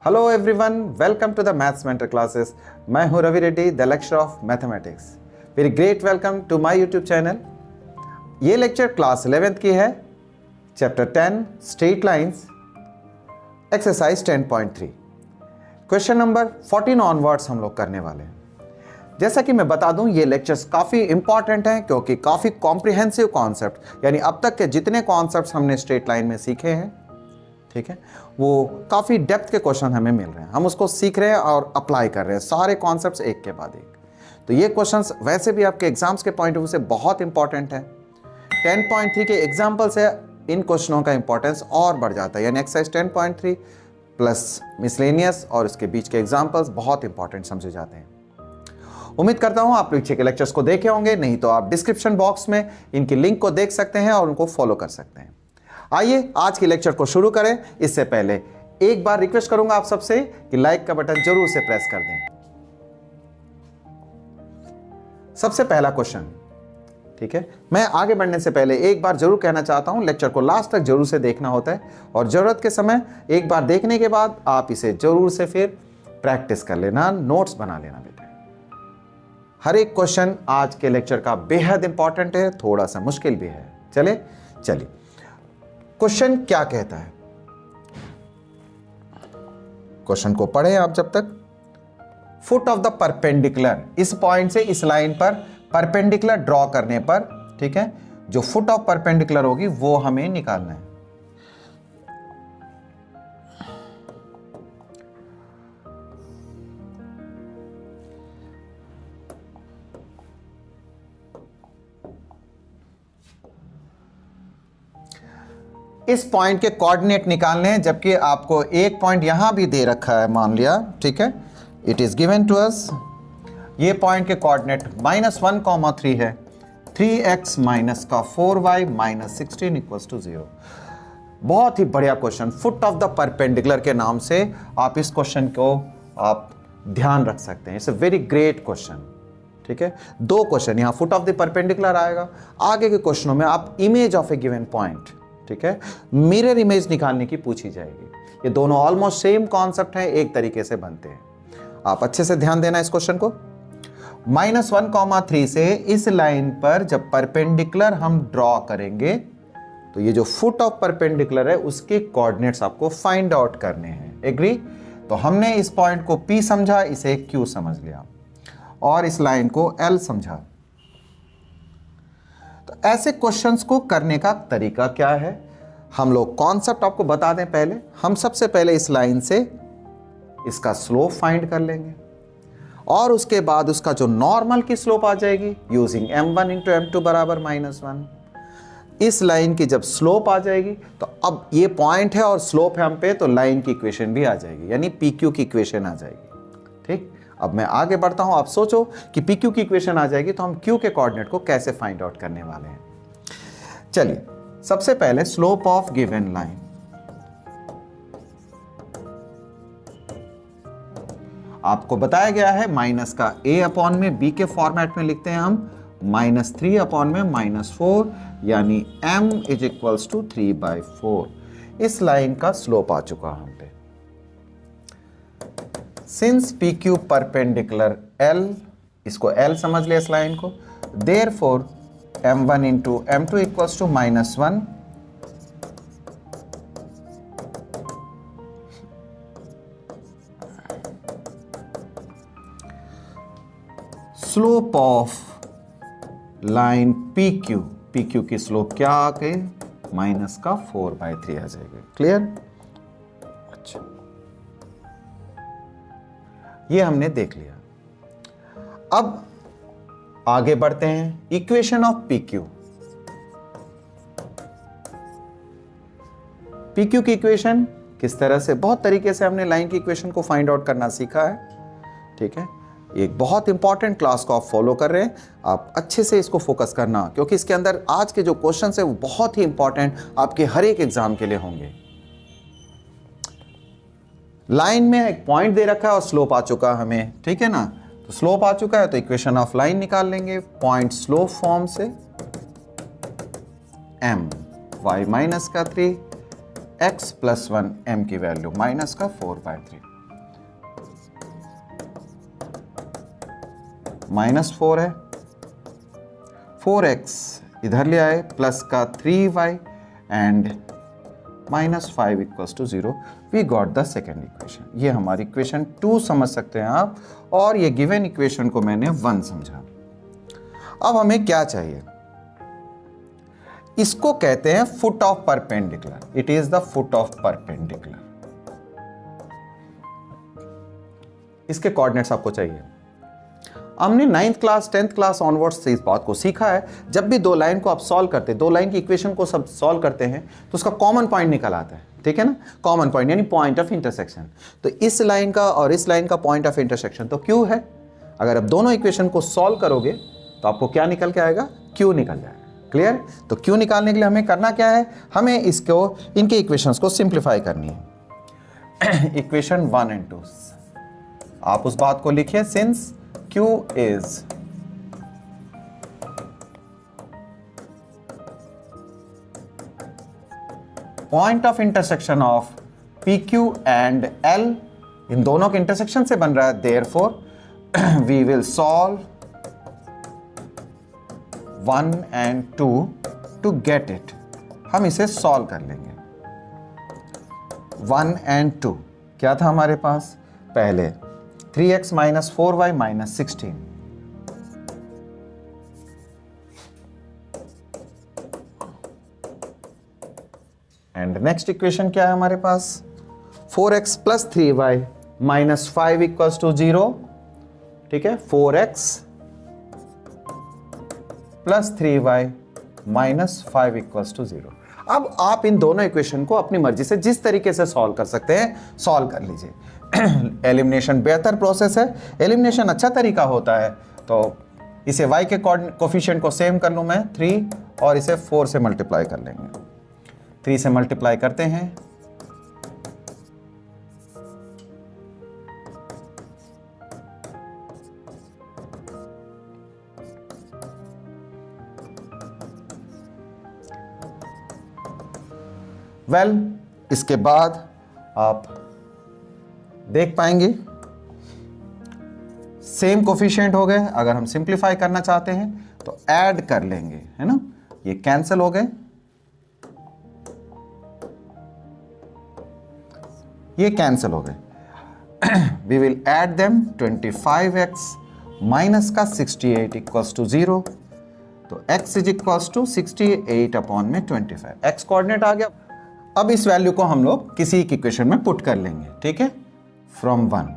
Hello everyone, welcome to the maths mentor classes. मैं हूं Ravi Reddy, the lecturer of mathematics. Very great welcome to my YouTube channel. ये lecture class 11th की है, chapter 10 straight lines, exercise 10.3, question number 14 onwards हम लोग करने वाले हैं। जैसा कि मैं बता दूं, ये लेक्चर्स काफ़ी इंपॉर्टेंट हैं क्योंकि काफ़ी कॉम्प्रिहेंसिव कॉन्सेप्ट, यानी अब तक के जितने कॉन्सेप्ट्स हमने स्ट्रेट लाइन में सीखे हैं, ठीक है, वो काफ़ी डेप्थ के क्वेश्चन हमें मिल रहे हैं। हम उसको सीख रहे हैं और अप्लाई कर रहे हैं, सारे कॉन्सेप्ट्स एक के बाद एक। तो ये क्वेश्चंस वैसे भी आपके एग्जाम्स के पॉइंट ऑफ व्यू से बहुत इंपॉर्टेंट है। 10.3 के एग्जाम्पल से इन क्वेश्चनों का इंपॉर्टेंस और बढ़ जाता है, यानी एक्सरसाइज 10.3 प्लस मिसलेनियस और इसके बीच के एग्जाम्पल्स बहुत इंपॉर्टेंट समझे जाते हैं। उम्मीद करता हूं आप पीछे के लेक्चर्स को देखे होंगे, नहीं तो आप डिस्क्रिप्शन बॉक्स में इनकी लिंक को देख सकते हैं और उनको फॉलो कर सकते हैं। आइए आज के लेक्चर को शुरू करें। इससे पहले एक बार रिक्वेस्ट करूंगा आप सबसे कि लाइक का बटन जरूर से प्रेस कर दें। सबसे पहला क्वेश्चन, ठीक है, मैं आगे बढ़ने से पहले एक बार जरूर कहना चाहता हूं, लेक्चर को लास्ट तक जरूर से देखना होता है और जरूरत के समय एक बार देखने के बाद आप इसे जरूर से फिर प्रैक्टिस कर लेना, नोट्स बना लेना बेटा। हर एक क्वेश्चन आज के लेक्चर का बेहद इंपॉर्टेंट है, थोड़ा सा मुश्किल भी है। चलिए क्वेश्चन क्या कहता है, क्वेश्चन को पढ़ें आप जब तक। फुट ऑफ द परपेंडिकुलर, इस पॉइंट से इस लाइन पर परपेंडिकुलर ड्रॉ करने पर, ठीक है, जो फुट ऑफ परपेंडिकुलर होगी वो हमें निकालना है। इस पॉइंट के कोऑर्डिनेट निकालने हैं, जबकि आपको एक पॉइंट यहां भी दे रखा है, मान लिया, ठीक है, it is given to us. ये पॉइंट के कोऑर्डिनेट -1, 3 है। 3x माइनस का 4y माइनस 16 इक्वल्स टू 0। बहुत ही बढ़िया question, foot of the perpendicular के नाम से आप इस क्वेश्चन को आप ध्यान रख सकते हैं। It's a very great question, ठीक है। दो क्वेश्चन, यहां फुट ऑफ द परपेंडिकुलर आएगा, आगे के क्वेश्चनों में आप image of A given point, ठीक है, मिरर इमेज निकालने की पूछी जाएगी। ये दोनों ऑलमोस्ट सेम कॉन्सेप्ट है, एक तरीके से बनते हैं। आप अच्छे से ध्यान देना इस क्वेश्चन को। -1, 3 से इस लाइन पर जब परपेंडिकुलर हम ड्रॉ करेंगे तो ये जो फुट ऑफ परपेंडिकुलर है उसके कोऑर्डिनेट्स आपको फाइंड आउट करने हैं। एग्री? तो हमने इस पॉइंट को P समझा, इसे Q समझ लिया और इस लाइन को L समझा। तो ऐसे क्वेश्चंस को करने का तरीका क्या है, हम लोग कॉन्सेप्ट आपको बता दें। पहले हम सबसे पहले इस लाइन से इसका स्लोप फाइंड कर लेंगे और उसके बाद उसका जो नॉर्मल की स्लोप आ जाएगी यूजिंग m1 इंटू m2 बराबर -1। इस लाइन की जब स्लोप आ जाएगी तो अब ये पॉइंट है और स्लोप है हम पे, तो लाइन की इक्वेशन भी आ जाएगी, यानी PQ की इक्वेशन आ जाएगी। ठीक, अब मैं आगे बढ़ता हूं। आप सोचो कि PQ की इक्वेशन आ जाएगी तो हम Q के कोऑर्डिनेट को कैसे फाइंड आउट करने वाले हैं। चलिए, सबसे पहले स्लोप ऑफ गिवन लाइन, आपको बताया गया है माइनस का a अपॉन में b के फॉर्मेट में लिखते हैं हम, -3 अपॉन में -4, यानी m इज इक्वल्स टू 3/4। इस लाइन का स्लोप आ चुका हम पे। सिंस PQ परपेंडिकुलर L, इसको L समझ लिया इस लाइन को, therefore m1 into m2 equals to -1, slope of line PQ की स्लोप क्या आ गई, -4/3 आ जाएगी। क्लियर? अच्छा, ये हमने देख लिया। अब आगे बढ़ते हैं। इक्वेशन ऑफ PQ की इक्वेशन किस तरह से, बहुत तरीके से हमने लाइन की इक्वेशन को फाइंड आउट करना सीखा है, ठीक है। एक बहुत इंपॉर्टेंट क्लास को आप फॉलो कर रहे हैं, आप अच्छे से इसको फोकस करना, क्योंकि इसके अंदर आज के जो क्वेश्चंस है वो बहुत ही इंपॉर्टेंट आपके हर एक एग्जाम के लिए होंगे। लाइन में एक पॉइंट दे रखा है और स्लोप आ चुका हमें, ठीक है ना। तो स्लोप आ चुका है तो इक्वेशन ऑफ लाइन निकाल लेंगे। पॉइंट स्लोप फॉर्म से m y -3 x + 1 m की वैल्यू -4/3। -4 है, 4x इधर ले आए, प्लस का 3y and -5 equals to 0। We got the second equation. ये हमारी इक्वेशन 2 समझ सकते हैं आप, और ये गिवन इक्वेशन को मैंने 1 समझा। अब हमें क्या चाहिए? इसको कहते हैं foot of perpendicular. It is the foot of perpendicular. इसके कोऑर्डिनेट्स आपको चाहिए। हमने 9th class 10th class onwards से इस बात को सीखा है, जब भी दो लाइन को आप सॉल्व करते हैं, दो लाइन की इक्वेशन को सब सॉल्व करते हैं, तो उसका कॉमन पॉइंट निकल आता है, ठीक है ना? कॉमन पॉइंट यानी पॉइंट ऑफ इंटरसेक्शन। तो इस लाइन का और इस लाइन का पॉइंट ऑफ इंटरसेक्शन तो Q है। अगर आप दोनों इक्वेशन को सॉल्व करोगे तो आपको क्या निकल के आएगा? Q निकल जाएगा। क्लियर? तो Q निकालने के लिए हमें करना क्या है? हमें इसको, इनके इक्वेशंस को सिंप्लीफाई करनी है। इक्वेशन 1 एंड 2 आप उस बात को लिखिए, since Q is point of intersection of PQ and L, इन दोनों के इंटरसेक्शन से बन रहा है, therefore we will solve 1 and 2 to get it। हम इसे सॉल्व कर लेंगे। 1 and 2 क्या था हमारे पास? पहले 3x - 4y - 16, and next equation क्या है हमारे पास? 4x + 3y - 5 equals to 0। ठीक है, 4x + 3y - 5 इक्वल्स टू 0। अब आप इन दोनों इक्वेशन को अपनी मर्जी से जिस तरीके से सॉल्व कर सकते हैं, सॉल्व कर लीजिए। एलिमिनेशन बेहतर प्रोसेस है, एलिमिनेशन अच्छा तरीका होता है। तो इसे y के कोफिशिएंट को सेम कर लूं मैं 3, और इसे 4 से मल्टीप्लाई कर लेंगे। 3 से मल्टीप्लाई करते हैं, इसके बाद आप देख पाएंगे सेम कोफिशिएंट हो गए। अगर हम सिंप्लीफाई करना चाहते हैं तो ऐड कर लेंगे, है ना? ये कैंसिल हो गए, ये कैंसिल हो गए। We will add them. 25x minus का 68 इक्वल्स टू 0। तो x is equals to 68 upon में 25। x कोऑर्डिनेट आ गया। अब इस वैल्यू को हम लोग किसी एक इक्वेशन में पुट कर लेंगे, ठीक है? From 1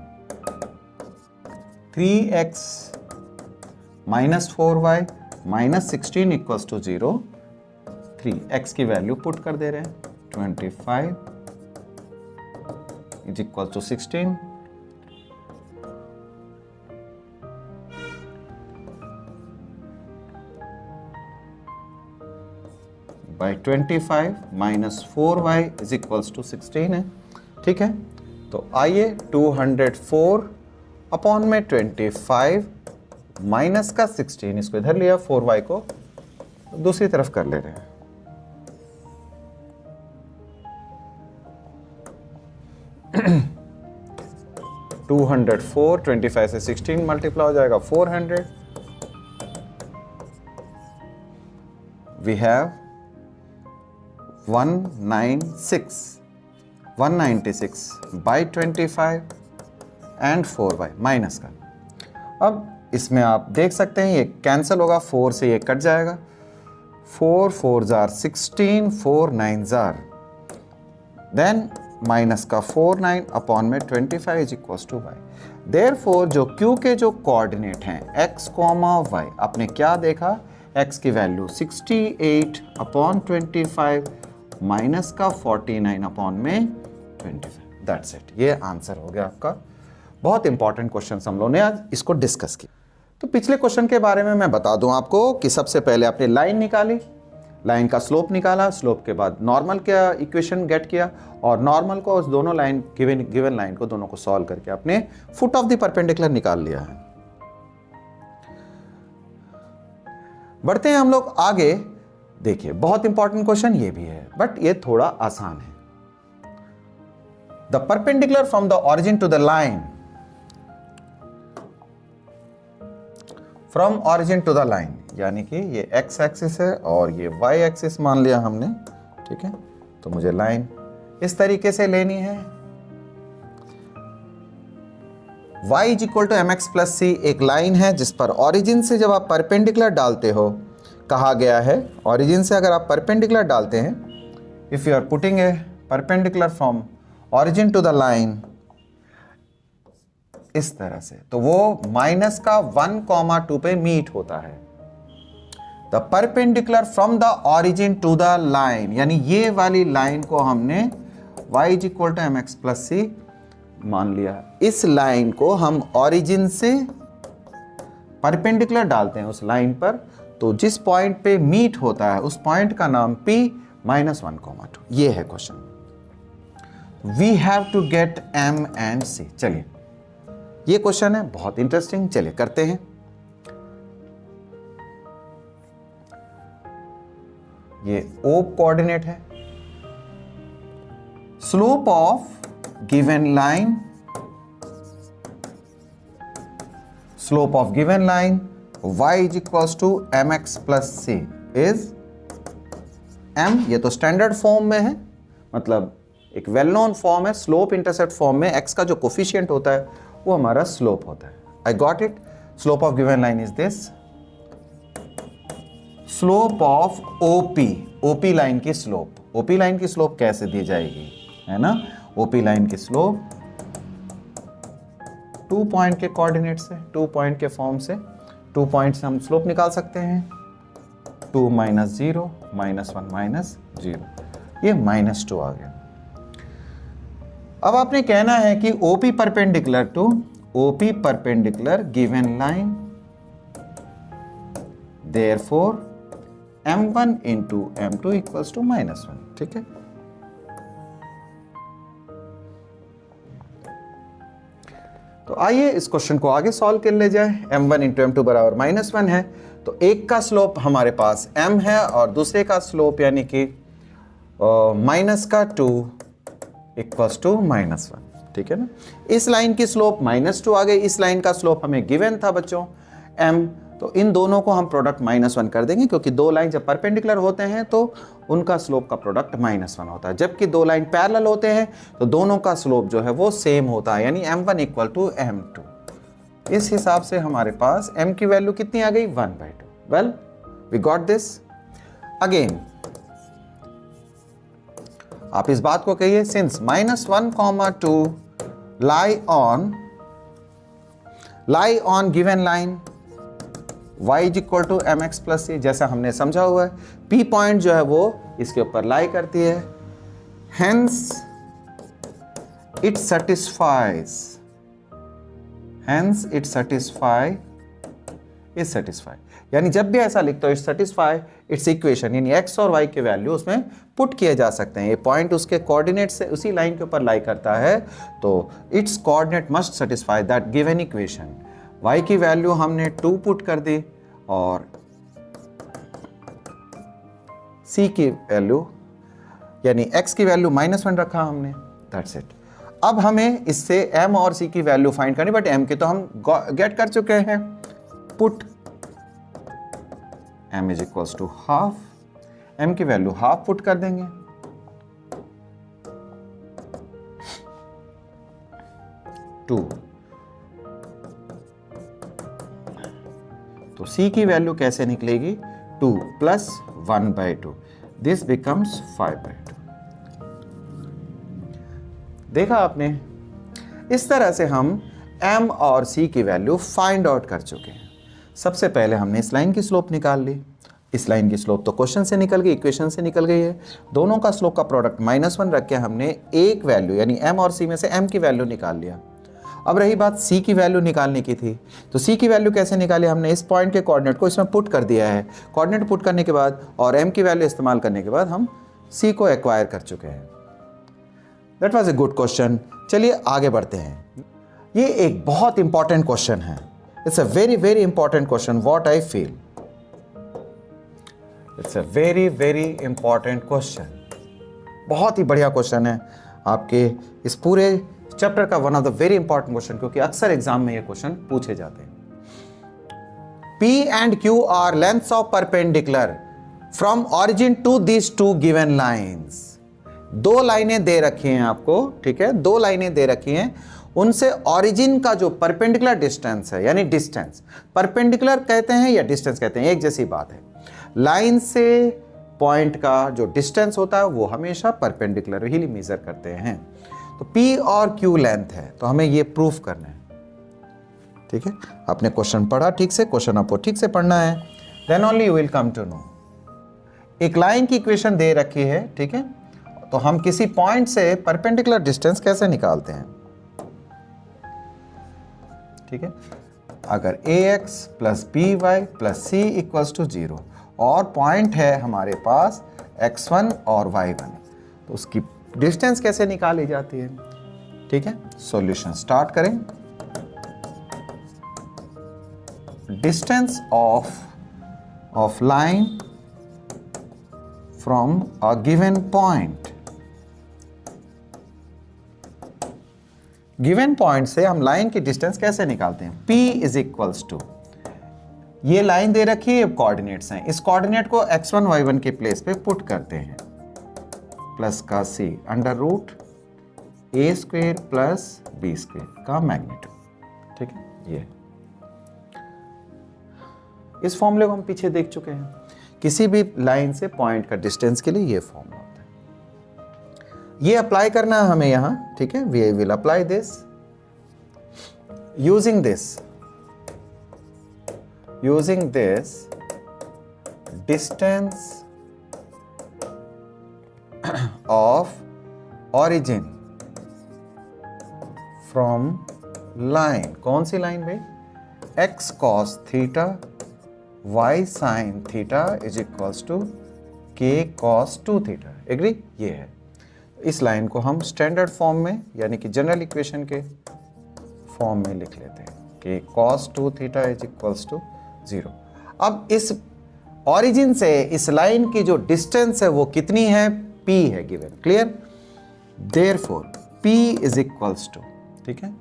3x - 4y - 16 equals to 0। 3x की वैल्यू पुट कर दे रहे हैं, 25 is equal to 16। By 25 - 4y is equals to 16 है, ठीक है? तो आइए 204 अपॉन में 25 माइनस का 16, इसको इधर लिया, 4y को दूसरी तरफ कर ले रहे हैं। टू 204 25 से 16 मल्टीप्लाई हो जाएगा 400। We have 196 by 25 and 4y minus का। अब इसमें आप देख सकते हैं ये कैंसिल होगा, 4 से ये कट जाएगा, 4 4 जार 16, 4 9 जार, देन माइनस का 4 9 अपॉन में 25 is equal to y। Therefore जो Q के जो कोऑर्डिनेट हैं x, y, आपने क्या देखा? x की वैल्यू 68 अपॉन 25 माइनस का 49 अपॉन में 25। दैट्स इट, ये आंसर हो गया आपका। बहुत इंपॉर्टेंट क्वेश्चन हम लोगों ने आज इसको डिस्कस किया। तो पिछले क्वेश्चन के बारे में मैं बता दूं आपको कि सबसे पहले आपने लाइन निकाली, लाइन का स्लोप निकाला, स्लोप के बाद नॉर्मल का इक्वेशन गेट किया, और नॉर्मल को उस दोनों लाइन गिवन लाइन को दोनों को सॉल्व करके आपने फुट ऑफ द परपेंडिकुलर निकाल लिया है। बढ़ते हैं हम लोग आगे। देखिए बहुत इंपॉर्टेंट क्वेश्चन ये भी है, बट ये थोड़ा आसान है। The perpendicular from the origin to the line from origin to the line, यानी कि ये एक्स एक्सिस है और ये वाई एक्सिस मान लिया हमने, ठीक है। तो मुझे लाइन इस तरीके से लेनी है। y is equal to M x plus C एक लाइन है जिस पर ऑरिजिन से जब आप परपेंडिकुलर डालते हो, कहा गया है ऑरिजिन से अगर आप परपेंडिकुलर डालते हैं, if you are putting a perpendicular from origin to the line इस तरह से, तो वो माइनस का 1,2 पे मीट होता है। The perpendicular from the origin to the line, यानी ये वाली लाइन को हमने y is equal to M x plus C मान लिया। इस लाइन को हम ऑरिजिन से परपेंडिकुलर डालते हैं उस लाइन पर, तो जिस पॉइंट पे मीट होता है उस पॉइंट का नाम p -1,2। ये है question. We have to get m and c। चलिए ये क्वेश्चन है बहुत इंटरेस्टिंग, चलिए करते हैं। ये O कोऑर्डिनेट है। Slope of given line, slope of given line y is equals to M x plus c is m। ये तो स्टैंडर्ड फॉर्म में है, मतलब एक वेल नोन फॉर्म है। स्लोप इंटरसेप्ट फॉर्म में x का जो कोफिशिएंट होता है वो हमारा स्लोप होता है। I got it. Slope of given line is this. Slope of OP, OP line की स्लोप, OP लाइन की स्लोप कैसे दी जाएगी, है ना। OP लाइन की स्लोप 2 पॉइंट के कोऑर्डिनेट से, 2 पॉइंट के फॉर्म से, 2 पॉइंट से हम स्लोप निकाल सकते हैं। 2 - 0 -1 -0, ये -2 आ गया। अब आपने कहना है कि OP perpendicular to OP perpendicular given line, therefore M1 into M2 equals to -1, ठीक है। तो आइए इस क्वेश्चन को आगे सॉल्व कर ले जाए। M1 इंटू M2 बराबर -1 है, तो एक का स्लोप हमारे पास M है और दूसरे का स्लोप यानी कि -2 इक्वल्स टू -1, ठीक है ना। इस लाइन की स्लोप -2 आ गई, इस लाइन का स्लोप हमें गिवन था बच्चों M, तो इन दोनों को हम प्रोडक्ट -1 कर देंगे, क्योंकि दो लाइन जब परपेंडिकुलर होते हैं तो उनका स्लोप का प्रोडक्ट -1 होता है, जबकि दो लाइन पैरेलल होते हैं तो दोनों का स्लोप जो है वो सेम होता है, यानी M1 इक्वल टू M2। इस हिसाब से हमारे पास M की वैल्यू कितनी आ गई, 1/2। Well we got this. Again आप इस बात को कहिए, since -1,2 lie on given line y is equal to M x plus C, जैसा हमने समझा हुआ है। P पॉइंट जो है वो इसके ऊपर लाई करती है, hence it satisfies is satisfy, यानी जब भी ऐसा लिखते हो इट सेटिस्फाई इट्स इक्वेशन, यानी x और y के वैल्यू उसमें पुट किए जा सकते हैं। ये पॉइंट उसके कोऑर्डिनेट से उसी लाइन के ऊपर लाई करता है, तो it's coordinate must satisfy that given equation. y की वैल्यू हमने 2 पुट कर दी और c की वैल्यू यानी x की वैल्यू -1 रखा हमने, दैट्स इट। अब हमें इससे m और c की वैल्यू फाइंड करनी, बट m की तो हम गेट कर चुके हैं। Put m is equals to half, m की वैल्यू हाफ पुट कर देंगे, टू, तो c की वैल्यू कैसे निकलेगी, 2 + 1/2, दिस बिकम्स 5/2। देखा आपने, इस तरह से हम m और c की वैल्यू फाइंड आउट कर चुके हैं। सबसे पहले हमने इस लाइन की स्लोप निकाल ली। इस लाइन की स्लोप तो क्वेश्चन से निकल गई, इक्वेशन से निकल गई है। दोनों का स्लोप का प्रोडक्ट -1 रख के हमने एक वैल्यू यानी m और c में से m की वैल्यू निकाल लिया। अब रही बात c की वैल्यू निकालने की थी, तो c की वैल्यू कैसे निकाली, हमने इस पॉइंट के कोऑर्डिनेट को इसमें पुट कर दिया है। कोऑर्डिनेट पुट करने के बाद और m की वैल्यू इस्तेमाल करने के बाद हम c को एक्वायर कर चुके हैं। That was a good question. चलिए आगे बढ़ते हैं। ये एक बहुत इंपॉर्टेंट क्वेश्चन है, it's a very very important question, what I feel. It's a very very important question, बहुत ही बढ़िया क्वेश्चन है आपके इस पूरे चैप्टर का one of the very important question, क्योंकि अक्सर एग्जाम में ये क्वेश्चन पूछे जाते हैं। P and Q are lengths of perpendicular from origin to these two given lines. दो लाइनें दे रखी हैं आपको, ठीक है, दो लाइनें दे रखी हैं, उनसे ऑरिजिन का जो परपेंडिकुलर डिस्टेंस है, यानी डिस्टेंस, परपेंडिकुलर कहते हैं या डिस्टेंस कहते हैं, एक जैसी बात है। लाइन से पॉइंट का जो डिस्टेंस होता है वो हमेशा परपेंडिकुलर ही मेजर करते हैं। तो P और Q लेंथ है, तो हमें ये प्रूफ करना है, ठीक है। आपने क्वेश्चन पढ़ा ठीक से, क्वेश्चन आपको ठीक से पढ़ना है, then only you will come to know. एक लाइन की इक्वेशन दे रखी है, ठीक है, तो हम किसी पॉइंट से परपेंडिकुलर डिस्टेंस कैसे निकालते हैं, ठीक है। अगर ax plus by plus c equals to 0 और पॉइंट है हमारे पास x1 और y1, तो उसकी डिस्टेंस कैसे निकाली जाती है, ठीक है। सॉल्यूशन स्टार्ट करें। Distance of line from a given point, given point से हम लाइन की डिस्टेंस कैसे निकालते हैं। P इज इक्वल्स टू, ये लाइन दे रखी है, कोऑर्डिनेट्स हैं, इस कोऑर्डिनेट को x1 y1 के प्लेस पे पुट करते हैं, प्लस का c under root a square plus b square का मैग्नीट्यूड, ठीक है। ये इस फॉर्मूले को हम पीछे देख चुके हैं, किसी भी लाइन से पॉइंट का डिस्टेंस के लिए ये फॉर्मूला होता है। ये अप्लाई करना है हमें यहां, ठीक है। We will apply this using this distance of origin from line, कौन सी लाइन भाई, x cos theta y sin theta is equals to k cos 2 theta, agree. ये है, इस लाइन को हम स्टैंडर्ड फॉर्म में यानी कि जनरल इक्वेशन के फॉर्म में लिख लेते हैं, k cos 2 theta is equals to 0। अब इस ऑरिजिन से इस लाइन की जो डिस्टेंस है वो कितनी है, p है given, clear. Therefore p is equals to, ठीक है,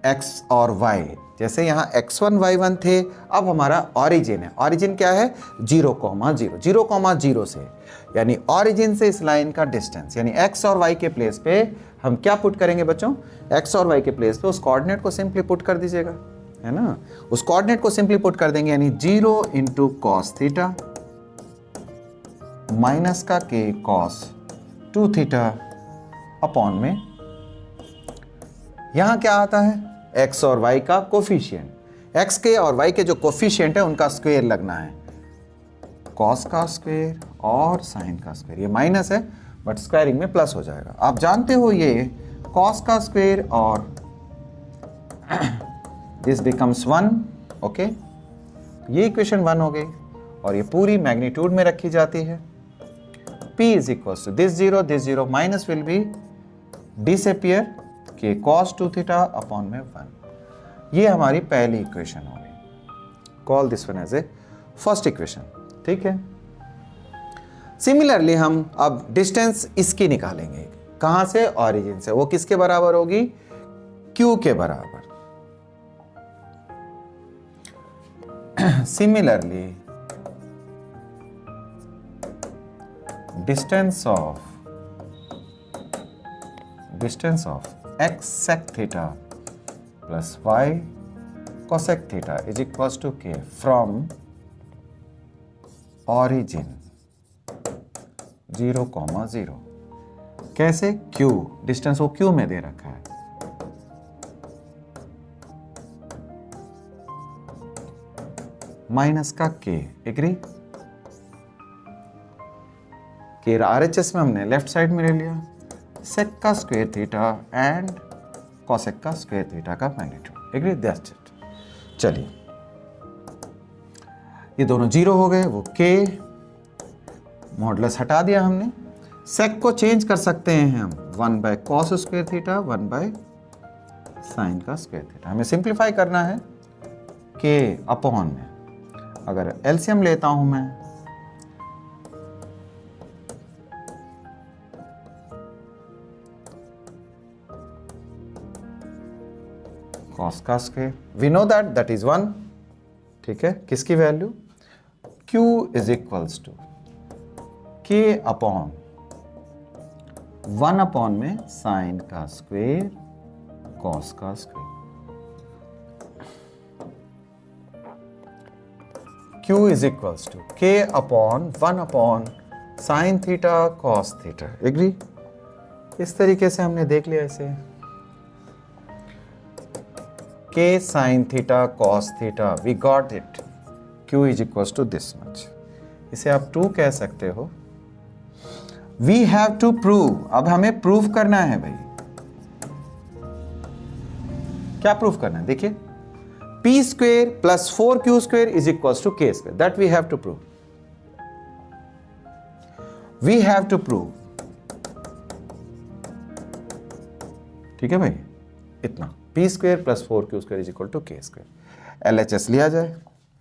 x और y, जैसे यहाँ x1 y1 थे, अब हमारा ऑरिजिन है, ऑरिजिन क्या है 0,0, 0,0 से, यानी ऑरिजिन से इस लाइन का डिस्टेंस, यानी x और y के प्लेस पे हम क्या पुट करेंगे बच्चों, x और y के प्लेस पे उस कोऑर्डिनेट को सिंपली पुट कर दीजिएगा, है ना, उस कोऑर्डिनेट को सिंपली पुट कर देंगे, यानी 0 इंटू कॉस थीटा माइनस का k cos 2 थीटा अपॉन में, यहां क्या आता है x और y का कोफिशिएंट, x के और y के जो कोफिशिएंट है उनका स्क्वायर लगना है, cos का स्क्वायर और sin का स्क्वायर, ये माइनस है बट स्क्वायरिंग में प्लस हो जाएगा। आप जानते हो ये cos का स्क्वायर और दिस बिकम्स 1, ओके, ये इक्वेशन 1 हो गई और ये पूरी मैग्नीट्यूड में रखी जाती है। P is equal to this 0 minus will be disappear के cos 2 थीटा अपॉन में 1। ये हमारी पहली इक्वेशन होगी, call this one as a first equation, ठीक है। सिमिलरली हम अब डिस्टेंस इसकी निकालेंगे, कहां से, ऑरिजिन से, वो किसके बराबर होगी, Q के बराबर। Similarly distance of x sec theta plus y cosec theta is equals to k from origin 0,0, कैसे, q, डिस्टेंस को q में दे रखा है, माइनस का k, एग्री। k RHS में हमने लेफ्ट साइड में ले लिया, सेक का स्क्वायर थीटा एंड कॉसेक का स्क्वायर थीटा का मैग्नीट्यूड, एग्री, दैट्स इट। चलिए ये दोनों 0 हो गए, वो k मॉडुलस हटा दिया हमने, सेक को चेंज कर सकते हैं हम 1 by cos square theta 1 by sine का स्क्वायर थीटा, हमें सिंप्लीफाई करना है k अपॉन में, अगर एलसीएम लेता हूं मैं cos का square, we know that is 1, ठीक है, किसकी value, Q is equals to K upon 1 upon में साइन का स्क्वायर कॉस का square. Q is equals to K upon 1 upon sine theta cos theta. Agree? इस तरीके से हमने देख लिया इसे, K sine theta cos theta, we got it. Q is equals to this much. इसे आप 2 कह सकते हो। वी हैव टू प्रूव, अब हमें प्रूव करना है भाई। क्या प्रूव करना है? देखिए, P square plus 4Q square is equals to K square, that we have to prove. We have to prove, ठीक है भाई, इतना P square plus 4Q square is equal to K square. LHS लिया जाए,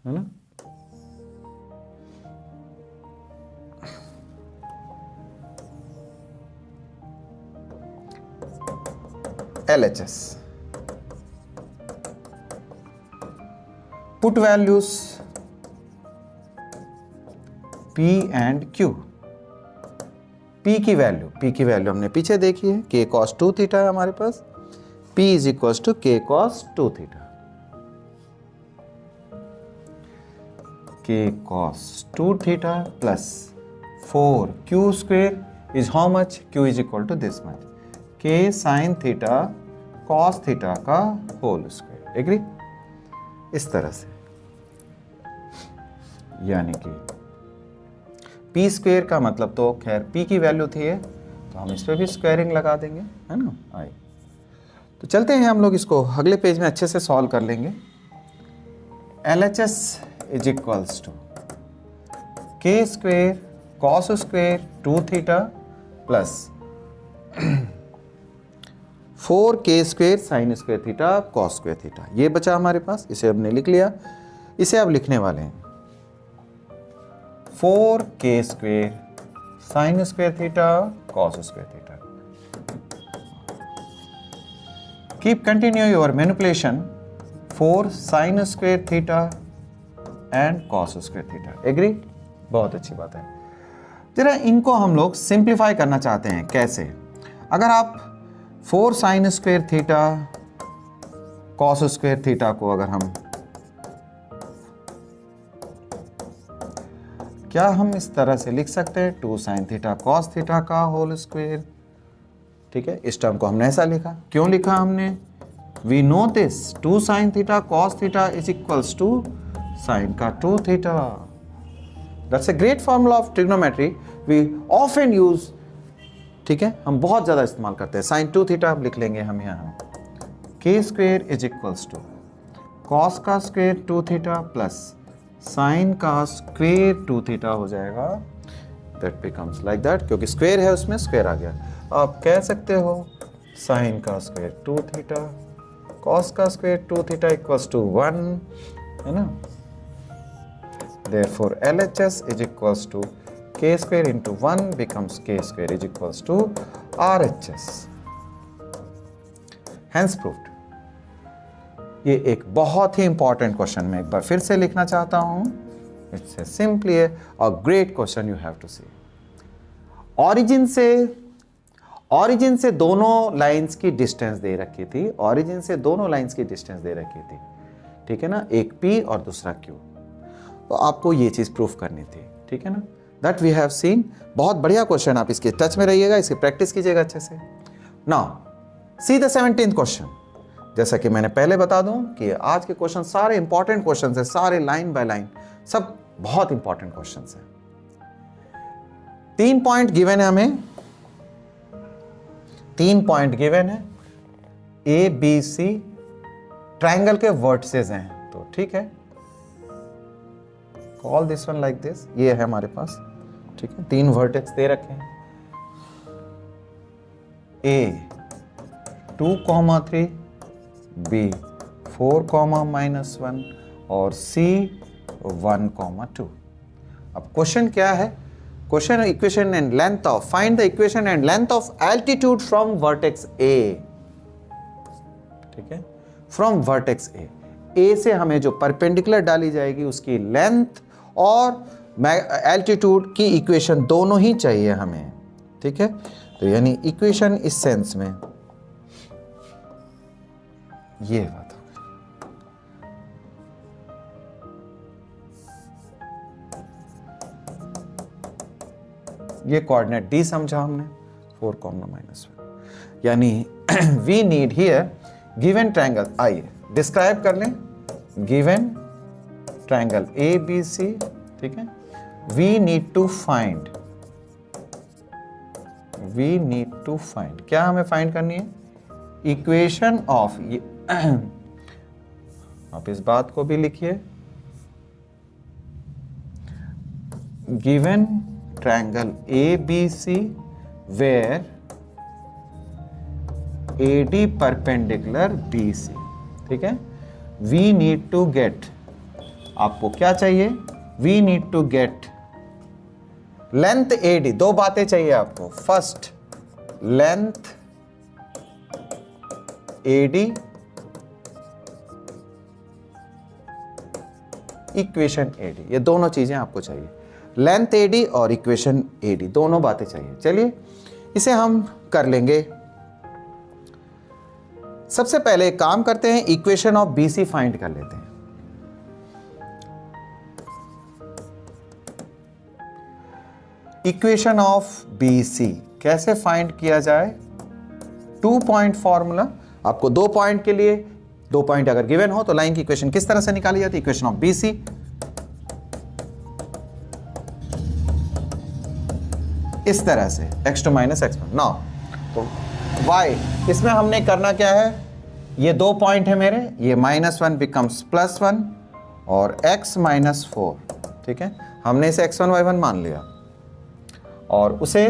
है ना? LHS, put values P and Q। P की value हमने पीछे देखी है, K cos 2 थीटा है हमारे पास। P is equals to K cos 2 theta. K cos 2 theta plus 4Q square is how much? Q is equal to this much, K sine theta cos theta का whole square. Agree? इस तरह से, यानी कि P square का मतलब तो खैर P की वैल्यू थी है, तो हम इस पे भी स्क्वायरिंग लगा देंगे, है ना? आई तो चलते हैं हम लोग इसको अगले पेज में अच्छे से सॉल्व कर लेंगे। LHS is equals to K square cos square 2 theta plus 4K square sine square theta cos square theta. ये बचा हमारे पास, इसे हमने लिख लिया। इसे अब लिखने वाले हैं 4K square sine square theta cos square theta. Keep continue your manipulation 4 sine square theta and cos square theta. Agree? बहुत अच्छी बात है। जरा इनको हम लोग सिंप्लीफाई करना चाहते हैं। कैसे? अगर आप 4 sine square theta cos square theta को अगर हम, क्या हम इस तरह से लिख सकते हैं 2 साइन थीटा कॉस थीटा का होल स्क्वेयर। ठीक है, इस टर्म को हमने ऐसा लिखा। क्यों लिखा हमने? We know this 2 sine theta cos theta is equals to sine का 2 theta. That's a great formula of trigonometry, we often use. ठीक है, हम बहुत ज्यादा इस्तेमाल करते हैं। साइन 2 थीटा अब लिख लेंगे हम यहाँ, K square is equals to cos का स्क्वेयर 2 थीटा प्लस साइन का स्क्वेयर 2 थीटा हो जाएगा। दैट बिकम्स लाइक दैट, क्योंकि स्क्वेयर है उसमें स्क्वेयर आ गया। आप कह सकते हो साइन का स्क्वेयर 2 थीटा कॉस का स्क्वेयर 2 थीटा इक्वल्स टू 1, है ना? Therefore LHS is equals to K square into 1 becomes K square is equals to RHS. Hence proved. ये एक बहुत ही इंपॉर्टेंट क्वेश्चन मैं एक बार फिर से लिखना चाहता हूं। It's a simply a great question you have to see. Origin से दोनों लाइंस की डिस्टेंस दे रखी थी। ऑरिजिन से दोनों लाइंस की डिस्टेंस दे रखी थी, ठीक है ना? एक P और दूसरा Q। तो आपको ये चीज प्रूफ करनी थी, ठीक है ना? That we have seen. बहुत बढ़िया क्वेश्चन, आप इसके टच में रहिएगा, इसकी प्रैक्टिस कीजिएगा अच्छे से। Now see the 17th question. जैसा कि मैंने पहले बता दूं कि आज के क्वेश्चन सारे इंपॉर्टेंट क्वेश्चन है, सारे लाइन बाय लाइन, सब बहुत इंपॉर्टेंट क्वेश्चन है। 3 पॉइंट गिवन है हमें, 3 पॉइंट गिवन है, A B C ट्राइंगल के वर्टिसेस हैं। तो ठीक है, call this one like this. ये है हमारे पास, ठीक है, 3 वर्टेक्स दे रखे हैं। A 2,3, B 4,-1 और C 1,2। अब क्वेश्चन क्या है? Question equation and length of, find the equation and length of altitude from vertex A। ठीक है, फ्रॉम वर्टेक्स A। ए से हमें जो परपेंडिकुलर डाली जाएगी उसकी लेंथ और एल्टीट्यूड की इक्वेशन दोनों ही चाहिए हमें, ठीक है। तो यानी इक्वेशन इस सेंस में ये बात हो गई। ये कोऑर्डिनेट डी समझा हमने 4, -1, यानी we need here given triangle. आइए डिस्क्राइब कर लें गिवन ट्रायंगल ABC, ठीक है। वी नीड टू फाइंड क्या हमें फाइंड करनी है? इक्वेशन ऑफ, आप इस बात को भी लिखिए, given triangle ABC where AD perpendicular BC, ठीक है। वी नीड टू गेट, आपको क्या चाहिए? We need to get length AD। दो बातें चाहिए आपको, first length AD, equation AD, ये दोनों चीजें आपको चाहिए, लेंथ AD और इक्वेशन AD, दोनों बातें चाहिए। चलिए इसे हम कर लेंगे। सबसे पहले एक काम करते हैं, इक्वेशन ऑफ BC फाइंड कर लेते हैं। इक्वेशन ऑफ BC कैसे फाइंड किया जाए? 2 पॉइंट फॉर्मूला। आपको 2 पॉइंट के लिए 2 पॉइंट अगर गिवन हो तो लाइन की इक्वेशन किस तरह से निकाली जाती है? इक्वेशन ऑफ BC इस तरह से, x2 - x1। नाउ तो y, इसमें हमने करना क्या है? ये 2 पॉइंट है मेरे, ये -1 बिकम्स +1 और x -4, ठीक है। हमने इसे x1 y1 मान लिया और उसे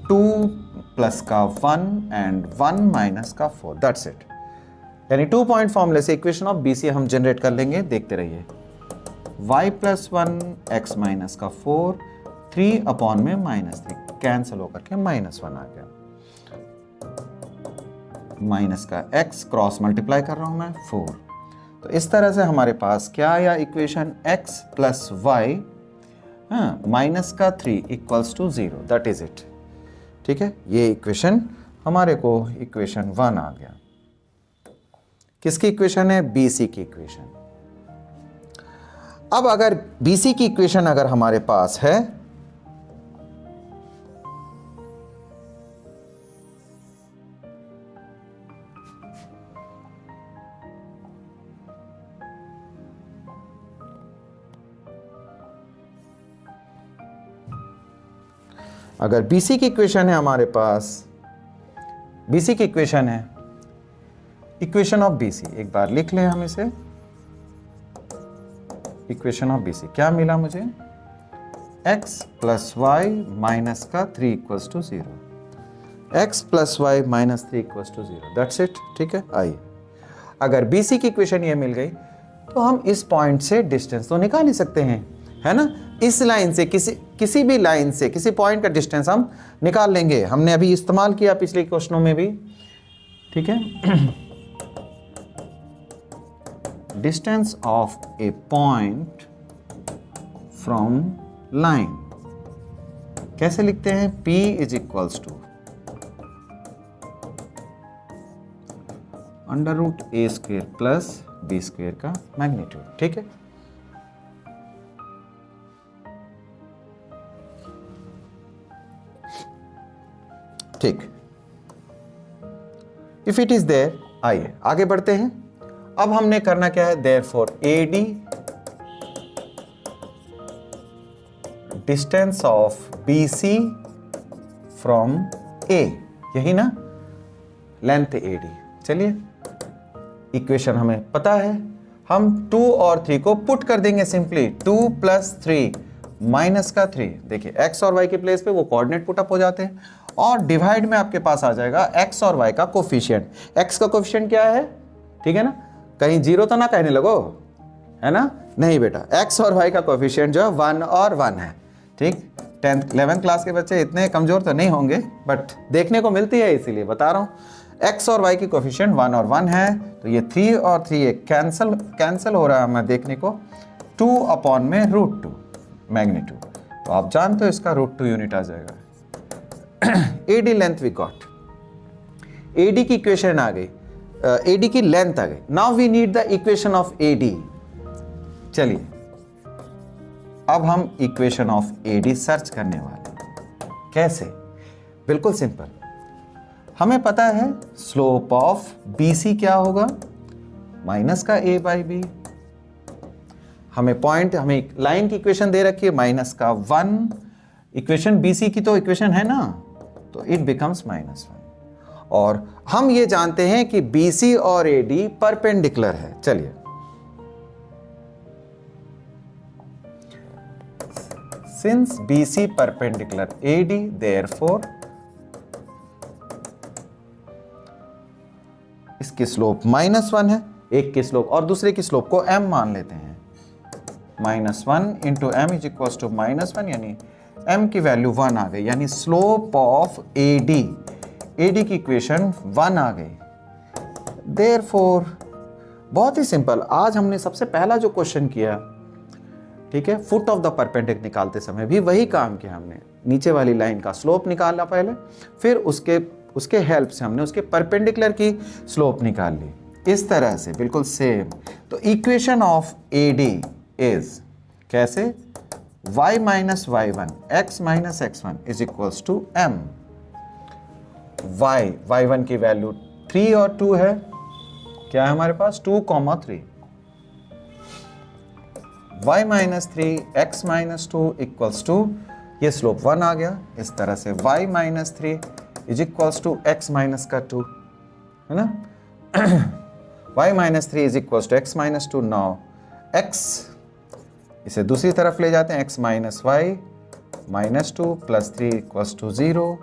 2 + का 1 एंड 1 - का 4, दैट्स इट। यानी 2 पॉइंट फॉर्मूले से इक्वेशन ऑफ BC हम जनरेट कर लेंगे। देखते रहिए, y + 1 x - का 4, 3/-3 कैंसिल होकर के -1 आ गया, माइनस का x क्रॉस मल्टीप्लाई कर रहा हूं मैं 4। तो इस तरह से हमारे पास क्या आया? Equation x + y -3 = 0, that is it, ठीक है। ये इक्वेशन हमारे को इक्वेशन 1 आ गया। किसकी इक्वेशन है? BC की इक्वेशन। अब अगर BC की इक्वेशन अगर हमारे पास है, अगर BC की इक्वेशन है हमारे पास, BC की इक्वेशन है, इक्वेशन ऑफ BC एक बार लिख लें हम इसे। इक्वेशन ऑफ BC क्या मिला मुझे? x + y - 3 = 0, x + y - 3 = 0, that's it, ठीक है। आइए, अगर BC की इक्वेशन ये मिल गई तो हम इस पॉइंट से डिस्टेंस तो निकाल ही सकते हैं, है ना। इस लाइन से किसी भी लाइन से किसी पॉइंट का डिस्टेंस हम निकाल लेंगे। हमने अभी इस्तेमाल किया पिछले क्वेश्चनों में भी, ठीक है। Distance of A point from line कैसे लिखते हैं? P = √a² + b² का मैग्नीट्यूड, ठीक है। ठीक, इफ इट इज देयर, आइए आगे बढ़ते हैं। अब हमने करना क्या है? Therefore AD distance of BC from A, यही ना, लेंथ AD। चलिए इक्वेशन हमें पता है, हम 2 और 3 को पुट कर देंगे सिंपली। 2 + 3 - 3, देखिए x और y के प्लेस पे वो कोऑर्डिनेट पुटअप हो जाते हैं और डिवाइड में आपके पास आ जाएगा x और y का कोफिशिएंट। x का कोफिशिएंट क्या है? ठीक है ना, कहीं 0 तो ना कहने लगो, है ना। नहीं बेटा, x और y का कोफिशिएंट जो है 1 और 1 है, ठीक। 10th 11th क्लास के बच्चे इतने कमजोर तो नहीं होंगे, बट देखने को मिलती है इसीलिए बता रहा हूँ। x और y की कोफिशिएंट 1 और 1 है, तो ये 3 और 3 ये कैंसिल हो रहा है हमें देखने को, 2 अपॉन में √2 मैग्नीट्यूड, तो आप जानते हो इसका √2 यूनिट आ जाएगा। AD length we got, AD की इक्वेशन आ गई, AD की लेंथ आ गई। Now we need the equation of AD। चलिए अब हम इक्वेशन ऑफ AD सर्च करने वाले हैं। कैसे? बिल्कुल सिंपल, हमें पता है स्लोप ऑफ BC क्या होगा, माइनस का A बाई बी। हमें लाइन की इक्वेशन दे रखी है माइनस का 1, इक्वेशन BC की तो इक्वेशन है ना, तो इट बिकम्स -1। और हम ये जानते हैं कि BC और AD परपेंडिकुलर है। चलिए since BC perpendicular AD, therefore इसकी स्लोप -1 है, एक की स्लोप और दूसरे की स्लोप को m मान लेते हैं। -1 into m is equal to -1, यानी m की वैल्यू 1 आ गई, यानी स्लोप ऑफ AD की इक्वेशन 1 आ गई। देयरफॉर बहुत ही सिंपल, आज हमने सबसे पहला जो क्वेश्चन किया, ठीक है, फुट ऑफ द परपेंडिकुलर निकालते समय भी वही काम किया हमने। नीचे वाली लाइन का स्लोप निकाला पहले, फिर उसके हेल्प से हमने उसके परपेंडिकुलर की स्लोप निकाल ली। इस तरह से बिल्कुल सेम। तो इक्वेशन ऑफ AD इज कैसे, y minus y1 x minus x1 is equals to m। y1 की वैल्यू 3 और 2 है, क्या है हमारे पास 2, 3, y minus 3 x minus 2 equals to, ये स्लोप 1 आ गया। इस तरह से y minus 3 is equals to x minus का 2, है ना। y minus 3 is equals to x minus 2। Now x इसे दूसरी तरफ ले जाते हैं, x minus y minus 2 plus 3 equals to 0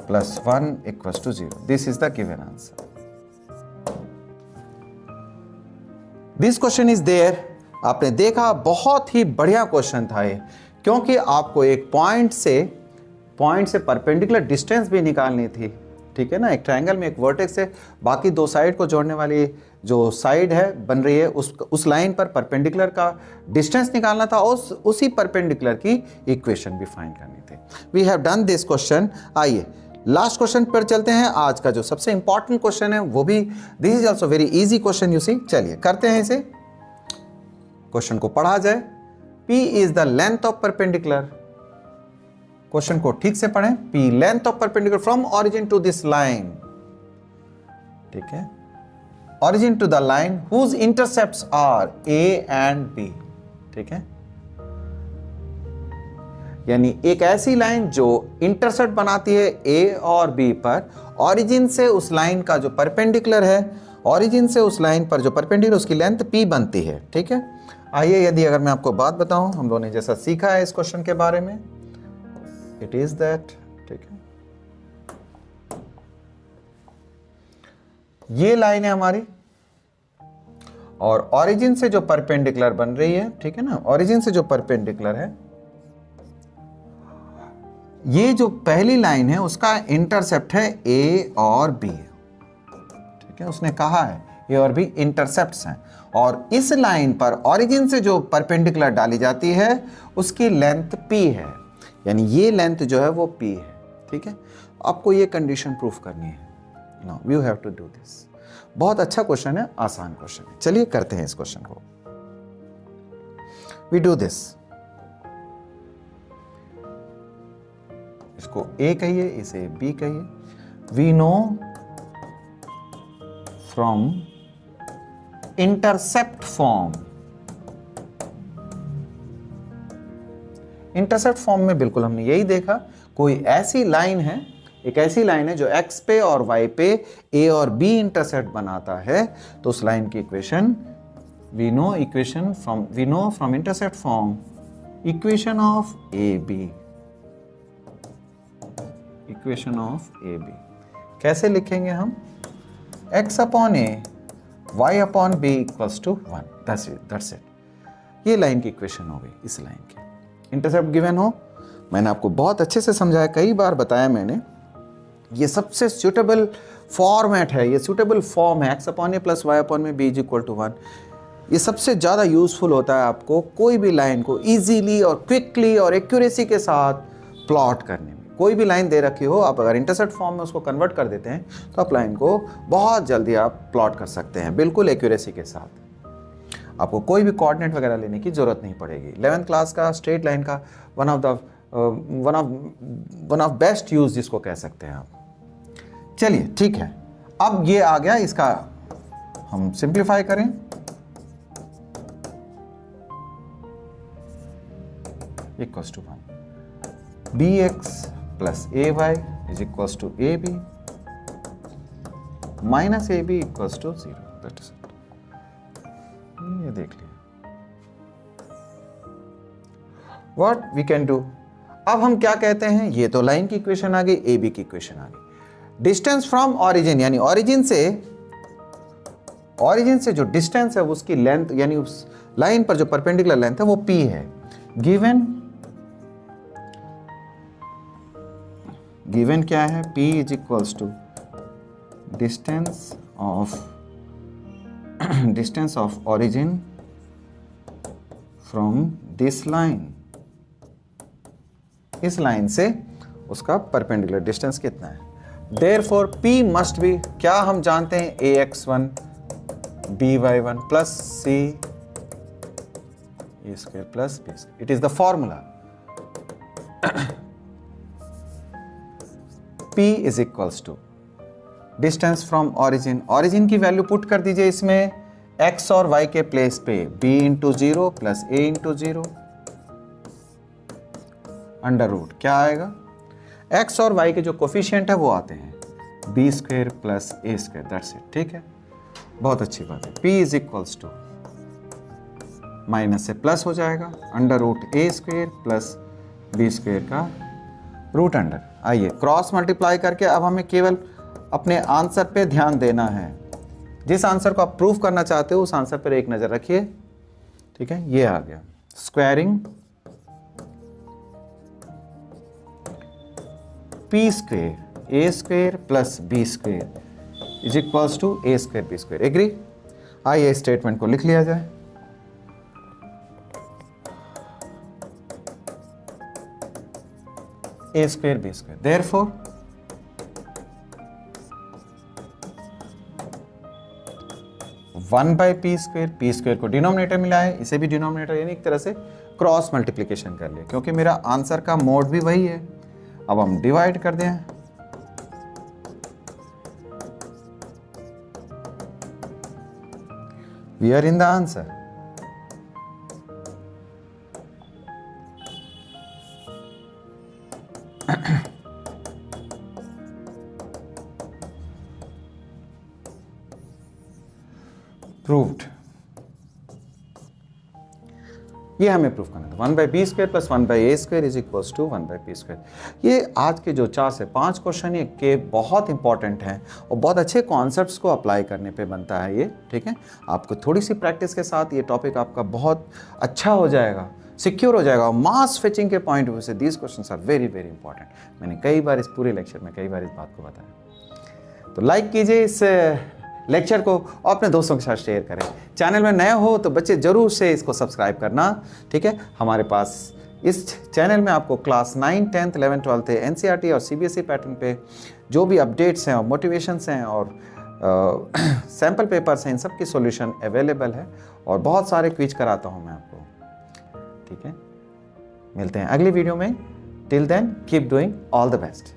plus 1 equals to 0। This is the given answer. This question is there. आपने देखा बहुत ही बढ़िया क्वेश्चन था ये, क्योंकि आपको एक पॉइंट से परपेंडिकुलर डिस्टेंस भी निकालनी थी, ठीक है ना। एक ट्रायंगल में एक वर्टेक्स से बाकी दो साइड को जोड़ने वाली जो साइड है बन रही है, उस लाइन पर परपेंडिकुलर का डिस्टेंस निकालना था, उसी परपेंडिकुलर की इक्वेशन भी फाइंड करनी थी। We have done this question. आइए लास्ट क्वेश्चन पर चलते हैं। आज का जो सबसे इंपॉर्टेंट क्वेश्चन है वो भी, this is also very easy question you see. चलिए करते हैं इसे, क्वेश्चन को पढ़ा जाए। P is the length of perpendicular, question को ठीक से पढ़ें। P length of perpendicular from origin to this line, ठीक है, origin to the line whose intercepts are A and B, ठीक है। यानी एक ऐसी लाइन जो इंटरसेप्ट बनाती है A और B पर, ऑरिजिन से उस लाइन का जो परपेंडिकुलर है, ऑरिजिन से उस लाइन पर जो परपेंडिकुलर उसकी लेंथ P बनती है, ठीक है। आइए यदि अगर मैं आपको बात बताऊं, हम लोगों ने जैसा सीखा है इस क्वेश्चन के बारे में, इट इज दैट, ठीक है, ये लाइन है हमारी और ऑरिजिन से जो परपेंडिकुलर बन रही है, ठीक है ना, ऑरिजिन से जो परपेंडिकुलर है, ये जो पहली लाइन है उसका इंटरसेप्ट है A और B, ठीक है। उसने कहा है A और B इंटरसेप्ट्स हैं, और इस लाइन पर ऑरिजिन से जो परपेंडिकुलर डाली जाती है उसकी लेंथ P है, यानी ये लेंथ जो है वो P है, ठीक है। आपको ये कंडीशन प्रूफ करनी है। Now you have to do this. बहुत अच्छा क्वेश्चन है, आसान क्वेश्चन है। चलिए करते हैं इस क्वेश्चन को। वी डू दिस, इसको A कहिए, इसे B कहिए। We know from intercept form, intercept form में बिल्कुल हमने यही देखा, कोई ऐसी लाइन है, एक ऐसी लाइन है जो x पे और y पे A और B इंटरसेप्ट बनाता है, तो उस लाइन की equation we know from intercept form equation of AB, equation of AB कैसे लिखेंगे हम, x upon A y upon B equals to 1, that's it. ये लाइन की इक्वेशन हो गई। इस लाइन की इंटरसेप्ट गिवन हो, मैंने आपको बहुत अच्छे से समझाया, कई बार बताया मैंने, ये सबसे सुटेबल फॉर्मेट है, ये सूटेबल फॉर्म है, x अपॉन ए प्लस वाई अपॉन में बी इज इक्वल टू 1, ये सबसे ज़्यादा यूज़फुल होता है आपको कोई भी लाइन को ईजीली और क्विकली और एक्यूरेसी के साथ प्लॉट करने में। कोई भी लाइन दे रखी हो, आप अगर इंटरसेप्ट फॉर्म में उसको कन्वर्ट कर देते हैं तो आप लाइन को बहुत जल्दी आप प्लॉट कर सकते हैं बिल्कुल एक्यूरेसी के साथ। आपको कोई भी कोऑर्डिनेट वगैरह लेने की ज़रूरत नहीं पड़ेगी। 11th क्लास का स्ट्रेट लाइन का वन ऑफ बेस्ट यूज़ जिसको कह सकते हैं आप। चलिए ठीक है, अब ये आ गया, इसका हम सिंप्लीफाई करें। Equals to 1 bx plus a y is equals to a b minus a b equals to 0। That is it. ये देख लिया। व्हाट वी कैन डू, अब हम क्या कहते हैं, ये तो लाइन की इक्वेशन आ गई, ए बी की इक्वेशन आ गई। डिस्टेंस फ्रॉम ऑरिजिन, यानी ऑरिजिन से जो डिस्टेंस है उसकी लेंथ, यानी उस लाइन पर जो परपेंडिकुलर लेंथ है वो p है। गिवन क्या है, p is equals to distance of origin from this line, इस लाइन से उसका परपेंडिकुलर डिस्टेंस कितना है। देयरफॉर p मस्ट बी, क्या हम जानते हैं, ax1 by1 plus c a square plus b square। It is the formula. p is equals to distance from origin, origin की वैल्यू पुट कर दीजिए इसमें x और y के प्लेस पे, b into 0 plus a into 0 under root, क्या आएगा, x और y के जो कोफिशिएंट है वो आते हैं b square plus a square. That's it. ठीक है, बहुत अच्छी बात है। p is equals to, minus से प्लस हो जाएगा, under root a square plus b square का रूट अंडर। आइए क्रॉस मल्टीप्लाई करके अब हमें केवल अपने आंसर पे ध्यान देना है। जिस आंसर को आप प्रूव करना चाहते हो उस आंसर पर एक नज़र रखिए। ठीक है, ये आ गया, squaring p square a square plus b square is equals to a square b square. Agree. आइए स्टेटमेंट को लिख लिया जाए। a square b square, therefore one by p square को डिनोमिनेटर मिला है, इसे भी डिनोमिनेटर यानी एक तरह से क्रॉस मल्टीप्लिकेशन कर लिया, क्योंकि मेरा आंसर का मोड भी वही है। अब हम डिवाइड कर दें, we are in the answer. Proved. ये हमें प्रूफ करना था। 1 by b square plus 1 by a square is equals to 1 by p square. ये आज के जो 4 से 5 क्वेश्चन ये के बहुत इंपॉर्टेंट हैं और बहुत अच्छे कॉन्सेप्ट्स को अप्लाई करने पे बनता है ये। ठीक है, आपको थोड़ी सी प्रैक्टिस के साथ ये टॉपिक आपका बहुत अच्छा हो जाएगा, सिक्योर हो जाएगा। और मास फिचिंग के पॉइंट ऑफ व्यू से these question are very very important. मैंने कई बार इस पूरे लेक्चर में कई बार इस बात को बताया। तो लाइक कीजिए इस लेक्चर को और अपने दोस्तों के साथ शेयर करें। चैनल में नए हो तो बच्चे ज़रूर से इसको सब्सक्राइब करना। ठीक है, हमारे पास इस चैनल में आपको class 9, 10th, 11th, 12th NCERT और CBSE पैटर्न पे जो भी अपडेट्स हैं और मोटिवेशंस हैं और सैम्पल पेपर्स हैं, इन सब की सॉल्यूशन अवेलेबल है और बहुत सारे क्विज कराता हूँ मैं आपको। ठीक है, मिलते हैं अगली वीडियो में। Till then keep doing all the best.